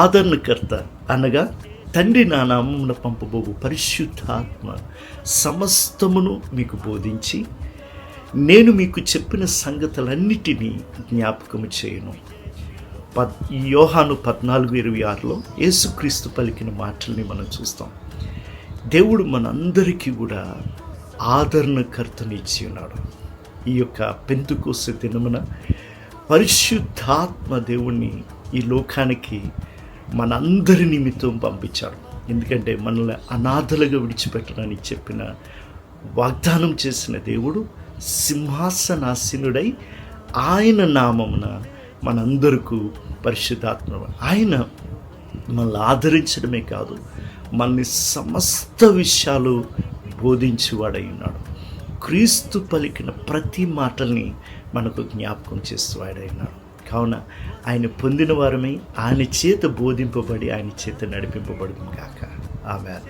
ఆదరణకర్త అనగా తండ్రి నా నామమున పంపబోవు పరిశుద్ధాత్మ సమస్తమును మీకు బోధించి నేను మీకు చెప్పిన సంగతులన్నిటినీ జ్ఞాపకము చేయను. యోహాను 14:26 యేసుక్రీస్తు పలికిన మాటల్ని మనం చూస్తాం. దేవుడు మనందరికీ కూడా ఆదరణకర్తని ఇచ్చి ఉన్నాడు. ఈ యొక్క పెంతెకోస్తు దినమున పరిశుద్ధాత్మ దేవుణ్ణి ఈ లోకానికి మనందరి నిమిత్తం పంపించాడు. ఎందుకంటే మనల్ని అనాథలుగా విడిచిపెట్టడానికి చెప్పిన వాగ్దానం చేసిన దేవుడు సింహాసనాసీనుడై ఆయన నామమున మనందరికీ పరిశుద్ధాత్మ ఆయన మనల్ని ఆదరించడమే కాదు, మనల్ని సమస్త విషయాలు బోధించేవాడై ఉన్నాడు. క్రీస్తు పలికిన ప్రతి మాటల్ని మనకు జ్ఞాపకం చేసేవాడై ఉన్నాడు. కావున ఆయన పొందిన వారమై ఆయన చేత బోధింపబడి ఆయన చేత నడిపింపబడును గాక. ఆమేన్.